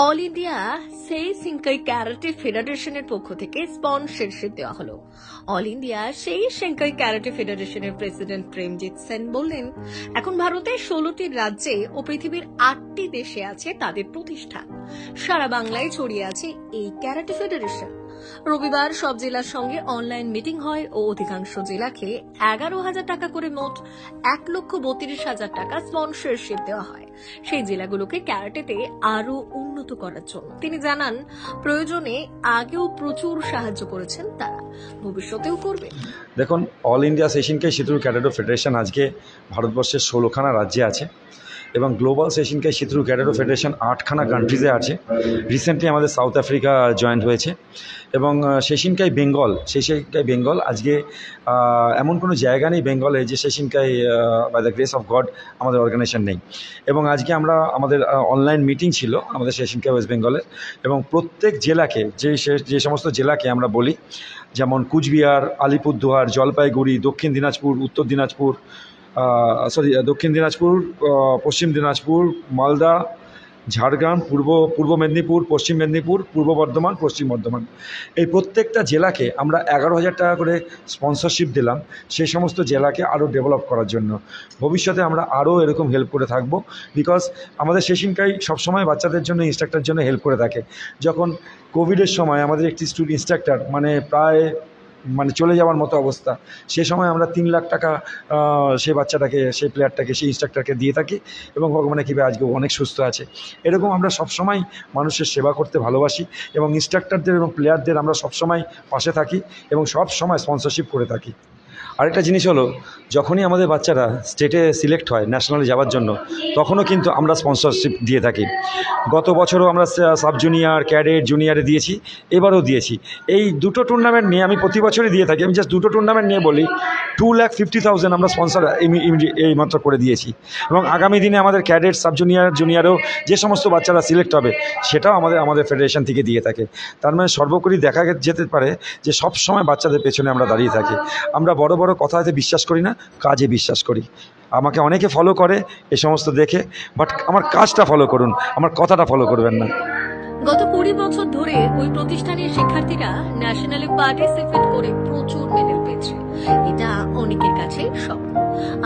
All India সেই সেঙ্কাই karate ফেডারেশনের পক্ষ থেকে স্পন্সরশিপ দেওয়া হলো। অল ইন্ডিয়া সেই সেঙ্কাই ক্যারাটে ফেডারেশনের প্রেসিডেন্ট প্রেমজিৎ সেন বললেন, এখন ভারতের 16টি রাজ্যে ও পৃথিবীর 8টি দেশে আছে তাদের প্রতিষ্ঠান। সারা বাংলায় ছড়িয়ে আছে এই ক্যারাটে ফেডারেশন। রবিবার সব জেলার সঙ্গে অনলাইন মিটিং হয় ও অধিকাংশ জেলাকে 11,000 টাকা করে মোট 1,32,000 টাকা স্পন্সরশিপ দেওয়া হয় সেই জেলাগুলোকে ক্যারাটেতে আরো উন্নত করার জন্য। তিনি জানান, প্রয়োজনে আগেও প্রচুর সাহায্য করেছেন তারা, ভবিষ্যতেও করবে। দেখুন, অল ইন্ডিয়া সেশনকাই সিঁথুর ক্যারাটে ফেডারেশন আজকে ভারতবর্ষের 16খানা রাজ্যে আছে এবং গ্লোবাল সেশনকাই সিঁথুর ক্যারাটে ফেডারেশন 8খানা কান্ট্রিজে আছে। রিসেন্টলি আমাদের সাউথ আফ্রিকা জয়েন্ট হয়েছে এবং সেশনকাই বেঙ্গল আজকে এমন কোনো জায়গা নেই বেঙ্গলে যে সেশনকাই by the grace of God আমাদের অর্গানাইজেশন নেই। এবং আজকে আমাদের অনলাইন মিটিং ছিল আমাদের সেশনকাই ওয়েস্ট বেঙ্গলে এবং প্রত্যেক জেলাকে যে সমস্ত জেলাকে আমরা বলি, যেমন কুচবিহার, আলিপুরদুয়ার, জলপাইগুড়ি, দক্ষিণ দিনাজপুর, উত্তর দিনাজপুর, দক্ষিণ দিনাজপুর, পশ্চিম দিনাজপুর, মালদা, ঝাড়গ্রাম, পূর্ব মেদিনীপুর, পশ্চিম মেদিনীপুর, পূর্ব বর্ধমান, পশ্চিম বর্ধমান, এই প্রত্যেকটা জেলাকে আমরা 11,000 টাকা করে স্পন্সরশিপ দিলাম সেই সমস্ত জেলাকে আরও ডেভেলপ করার জন্য। ভবিষ্যতে আমরা আরও এরকম হেল্প করে থাকব, বিকজ আমাদের সেশনকাই সবসময় বাচ্চাদের জন্য, ইনস্ট্রাক্টরের জন্য হেল্প করে থাকে। যখন কোভিডের সময় আমাদের একটি ইনস্ট্রাক্টর প্রায় চলে যাওয়ার মতো অবস্থা, সে সময় আমরা 3 লাখ টাকা সেই বাচ্চাটাকে, সেই প্লেয়ারটাকে, সেই ইনস্ট্রাক্টরকে দিয়ে থাকি এবং ভগবানের কৃপায় আজকে অনেক সুস্থ আছে। এরকম আমরা সবসময় মানুষের সেবা করতে ভালোবাসি এবং ইনস্ট্রাক্টরদের এবং প্লেয়ারদের আমরা সবসময় পাশে থাকি এবং সব সময় স্পন্সরশিপ করে থাকি। আরেকটা জিনিস হলো, যখনই আমাদের বাচ্চারা স্টেটে সিলেক্ট হয় ন্যাশনালে যাওয়ার জন্য, তখনও কিন্তু আমরা স্পন্সরশিপ দিয়ে থাকি। গত বছরও আমরা সাব জুনিয়র, ক্যাডেট, জুনিয়রে দিয়েছি, এবারও দিয়েছি। এই দুটো টুর্নামেন্ট নিয়ে আমি প্রতি বছরই দিয়ে থাকি। আমি জাস্ট দুটো টুর্নামেন্ট নিয়ে বলি, 2,50,000 আমরা স্পন্সর এইমাত্র করে দিয়েছি এবং আগামী দিনে আমাদের ক্যাডেট, সাব জুনিয়রেও যে সমস্ত বাচ্চারা সিলেক্ট হবে সেটাও আমাদের ফেডারেশন থেকে দিয়ে থাকে। তার মানে সর্বোপরি দেখা যেতে পারে যে সব সময় বাচ্চাদের পেছনে আমরা দাঁড়িয়ে থাকি। আমরা বড় বড় কথাতে বিশ্বাস করি না, কাজে বিশ্বাস করি। আমাকে অনেকে ফলো করে এ সমস্ত দেখে, বাট আমার কাজটা ফলো করুন, আমার কথাটা ফলো করবেন না। গত 20 বছর ধরে ওই প্রতিষ্ঠানের শিক্ষার্থীরা ন্যাশনালে পার্টিসিপেট করে প্রচুর মেডেল পেয়েছে। এটা অনেকের কাছে স্বপ্ন।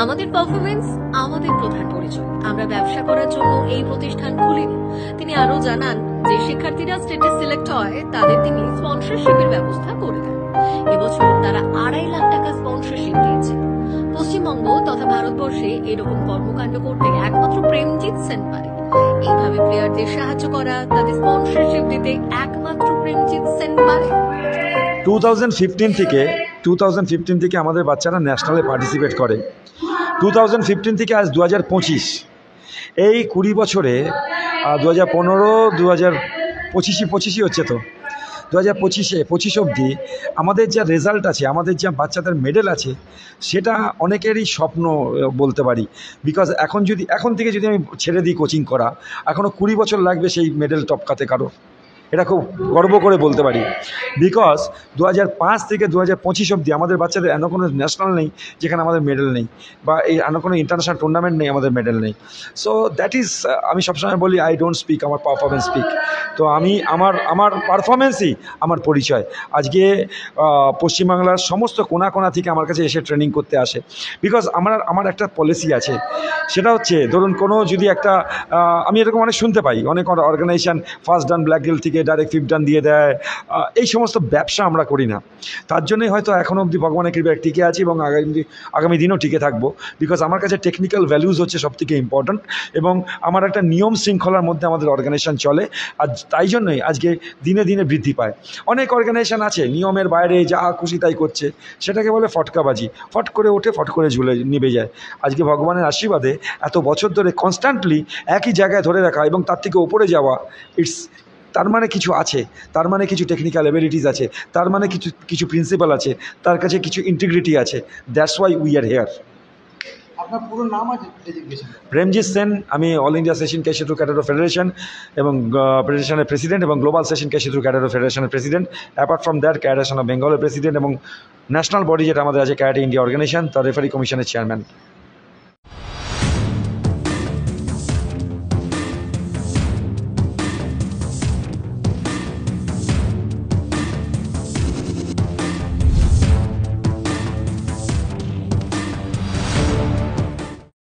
আমাদের পারফরমেন্স আমাদের প্রধান পরিচয়। আমরা ব্যবসা করার জন্য এই প্রতিষ্ঠান খুলিনি। তিনি আরো জানান যে শিক্ষার্থীরা স্টেটে সিলেক্ট হয় তাদের তিনি স্পন্সরশিপের ব্যবস্থা করে দেন। এবছর তারা 2.5 লাখ টাকা স্পন্সরশিপ দিয়েছে। পশ্চিমবঙ্গ তথা ভারতবর্ষে এরকম কর্মকাণ্ড করতে একমাত্র প্রেমজিৎ সেন পারে। এইভাবে প্লেয়ারদের সাহায্য করা, তাদের স্পন্সরশিপ দিতে একমাত্র প্রেমজিৎ সেন পারে। 2015 থেকে আমাদের বাচ্চারা ন্যাশনালে পার্টিসিপেট করে। 2015 থেকে আজ 2025, এই 20 বছরে 2015, 2025 হচ্ছে তো 2025 অবধি আমাদের যা রেজাল্ট আছে, আমাদের যা বাচ্চাদের মেডেল আছে, সেটা অনেকেরই স্বপ্ন বলতে পারি। বিকজ এখন থেকে যদি আমি ছেড়ে দিই কোচিং করা, এখনও 20 বছর লাগবে সেই মেডেল টপকাতে কারো। এটা খুব গর্ব করে বলতে পারি, বিকজ 2005 থেকে 2025 অবধি আমাদের বাচ্চাদের এমন কোনো ন্যাশনাল নেই যেখানে আমাদের মেডেল নেই, বা এই এমন কোনো ইন্টারন্যাশনাল টুর্নামেন্ট নেই আমাদের মেডেল নেই। সো দ্যাট ইজ, আমি সবসময় বলি, আই ডোন্ট স্পিক, আমার পারফরমেন্স স্পিক। তো আমার পারফরমেন্সই আমার পরিচয়। আজকে পশ্চিমবাংলার সমস্ত কোনা থেকে আমার কাছে এসে ট্রেনিং করতে আসে, বিকজ আমার একটা পলিসি আছে। সেটা হচ্ছে, ধরুন যদি একটা আমি এরকম অনেক শুনতে পাই, অনেক organisation first dan black belt থেকে ডাইরেক্ট 5th ডান দিয়ে দেয়। এই সমস্ত ব্যবসা আমরা করি না। তার জন্যই হয়তো এখনও অবধি ভগবানের কৃপায় টিকে আছি এবং আগামী দিনও টিকে থাকবো, বিকজ আমার কাছে টেকনিক্যাল ভ্যালুজ হচ্ছে সবথেকে ইম্পর্ট্যান্ট এবং আমার একটা নিয়ম শৃঙ্খলার মধ্যে আমাদের অর্গানাইজেশন চলে। আর তাই জন্যই আজকে দিনে দিনে বৃদ্ধি পায়। অনেক অর্গানাইজেশন আছে নিয়মের বাইরে যা খুশি তাই করছে, সেটাকে বলে ফটকাবাজি। ফট করে ওঠে, ফট করে নিভে যায়। আজকে ভগবানের আশীর্বাদে এত বছর ধরে কনস্ট্যান্টলি একই জায়গায় ধরে রাখা এবং তার থেকে ওপরে যাওয়া, তার মানে কিছু আছে, তার মানে কিছু টেকনিক্যাল এবিলিটিস আছে, তার মানে কিছু প্রিন্সিপাল আছে, তার কাছে কিছু ইন্টিগ্রিটি আছে। That's why we are here. আপনার পুরো নাম আছে? প্রেমজিৎ সেন। আমি অল ইন্ডিয়া সেশনকাই সিঁথুর ক্যারাটে ফেডারেশন এবং ফেডারেশনের প্রেসিডেন্ট এবং গ্লোবাল সেশনকাই সিঁথুর ক্যারাটে ফেডারেশনের president. Apart from that, karate of বেঙ্গলের প্রেসিডেন্ট এবং ন্যাশনাল বডি যেটা আমাদের আছে ক্যারাটে ইন্ডিয়া অর্গানাইজেশন, তার রেফারি কমিশনের চেয়ারম্যান।